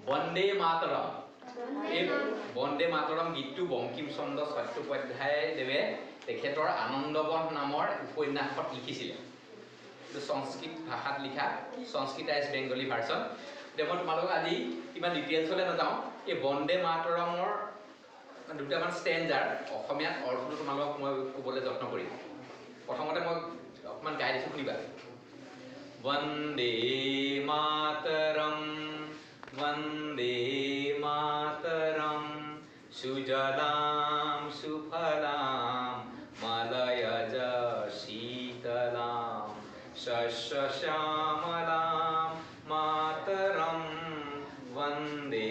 বন্দে মাতৰম এই বন্দে মাতৰম গীতটো বঙ্কিম চন্দ্ৰ চট্টোপাধ্যায় দেৱে তেখেতৰ আনন্দবন নামৰ উপন্যাসত লিখিছিলে এইটো সংস্কৃত ভাষাত লিখা সংস্কৃতাইজ বেংগলী ভাৰ্চন মই তোমালোকক আজি কিমান ডিটেইলছলৈ নাযাওঁ এই বন্দে মাতৰমৰ দুটামান ষ্টেঞ্জাৰ অসমীয়াত অৰ্থটো তোমালোকক মই ক'বলৈ যত্ন কৰিম প্ৰথমতে মই অকণমান গাই দিছোঁ শুনিবা বন্দে মাতৰম वन्दे मातरं सुजलां सुफलां मलयज शीतलां शस्यश्यामलां मातरं वन्दे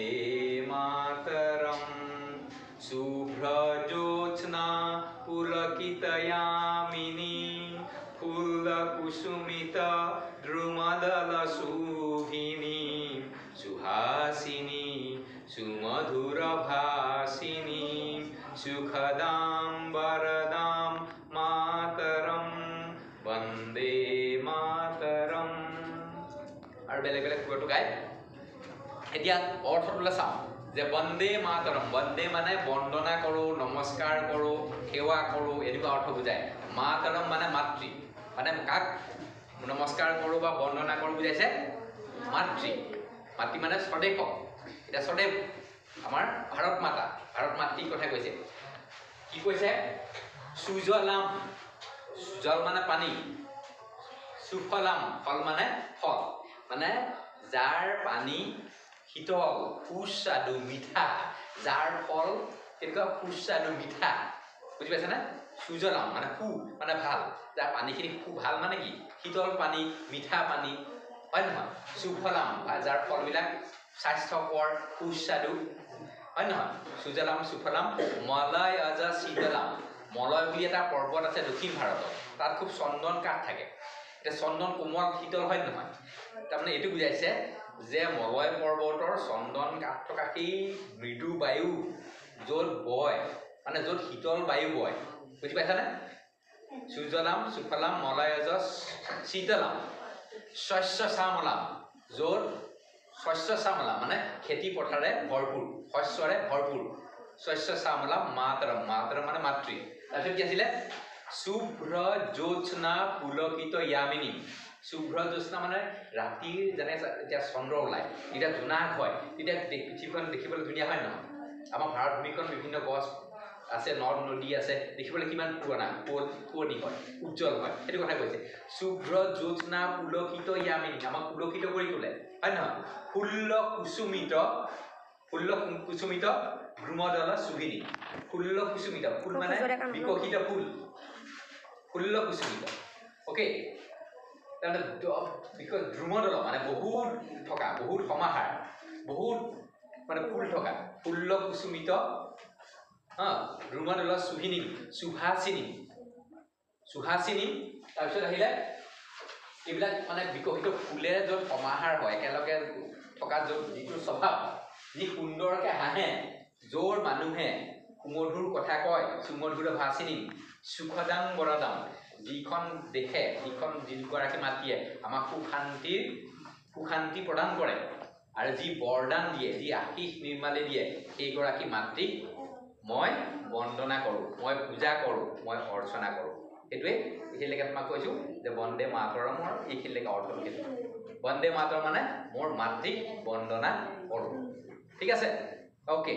मातरं शुभ्रज्योत्स्ना पुलकितयामिनी फुल्लकुसुमिता द्रुमदलशोभिनी सुहासिनी सुमधुरभासिनी सुखदां वरदां मातरं वन्दे मातरं আৰু বেলেগ বেলেগ সুৰটো গায় এতিয়া অৰ্থটোলৈ চাওঁ যে বন্দে মাতৰম বন্দে মানে বন্দনা কৰোঁ নমস্কাৰ কৰোঁ সেৱা কৰোঁ এনেকুৱা অৰ্থ বুজায় মাতৰম মানে মাতৃ মানে কাক নমস্কাৰ কৰোঁ বা বন্দনা কৰোঁ বুজাইছে মাতৃ মাতৃ মানে স্বদেশক এতিয়া স্বদেশ আমাৰ ভাৰত মাতৃৰ কথা কৈছে কি কৈছে সুজলাম জল মানে পানী সুফলাম ফল মানে ফল মানে যাৰ পানী শীতল সুস্বাদু মিঠা যাৰ ফল কেনেকুৱা সুস্বাদু মিঠা বুজি পাইছেনে সুজলাম মানে সু মানে ভাল যাৰ পানীখিনি খুব ভাল মানে কি শীতল পানী মিঠা পানী হয় নহয় সুফলাম যাৰ ফলবিলাক স্বাস্থ্যকৰ সুস্বাদু হয় নহয় সুজলাম সুফলাম মলয় অজ শীতলাম মলয় বুলি এটা পৰ্বত আছে দক্ষিণ ভাৰতত তাত খুব চন্দন কাঠ থাকে এতিয়া চন্দন কোমল শীতল হয় নহয় তাৰমানে এইটো বুজাইছে যে মলয় পৰ্বতৰ চন্দন কাঠ থকা সেই মৃদু বায়ু য'ত বয় মানে য'ত শীতল বায়ু বয় বুজি পাইছানে সুজলাম সুফলাম মলয় অজ শীতলাম শস্য শ্যামলাম য'ত শস্য শ্যামলাম মানে খেতি পথাৰে ভৰপূৰ শস্যৰে ভৰপূৰ শস্য শ্যামলাম মাতৰম মাতৰম মানে মাতৃ তাৰপিছত কি আছিলে শুভ্ৰ জ্যোৎস্না পুলকিত য়ামিনী শুভ্ৰ জ্যোৎস্না মানে ৰাতিৰ যেনে এতিয়া চন্দ্ৰ ওলায় যেতিয়া জোনাক হয় তেতিয়া পৃথিৱীখন দেখিবলৈ ধুনীয়া হয় নহয় আমাৰ ভাৰত ভূমিখন বিভিন্ন গছ আছে নদ নদী আছে দেখিবলৈ কিমান পুৰণা পুৰণি হয় উজ্জ্বল হয় সেইটো কথা কৈছে শুভ্ৰ জ্যোৎস্না পুলকিত য়ামিনী আমাক পুলকিত কৰি তোলে হয় নহয় ফুল্ল কুসুমিত ভ্ৰমদল শোভিনী ফুল্ল কুসুমিত ফুল মানে বিকশিত ফুল ফুল্ল কুসুমিত অ'কে তাৰমানে ধ্ৰুমদল মানে বহুত থকা বহুত সমাহাৰ বহুত মানে ফুল থকা ফুল্ল কুসুমিত ধ্ৰুমদল শোভিনী সুহাসিনী তাৰপিছত আহিলে এইবিলাক মানে বিকশিত ফুলেৰে য'ত সমাহাৰ হয় একেলগে থকা য'ত যিটো স্বভাৱ যি সুন্দৰকৈ হাঁহে য'ৰ মানুহে সুমধুৰ কথা কয় সুমধুৰ ভাষিনী সুখদাং বৰদাং যিখন দেশে যিগৰাকী মাতৃয়ে আমাক সুশান্তি প্ৰদান কৰে আৰু যি বৰদান দিয়ে যি আশীষ নিৰ্মালে দিয়ে সেইগৰাকী মাতৃক মই বন্দনা কৰোঁ মই পূজা কৰোঁ মই অৰ্চনা কৰোঁ সেইটোৱে এইখিনিলৈকে তোমাক কৈছোঁ যে বন্দে মাতৰমৰ এইখিনিলৈকে অৰ্থ লিখিছোঁ বন্দে মাতৰম মানে মোৰ মাতৃক বন্দনা কৰোঁ ঠিক আছে অ'কে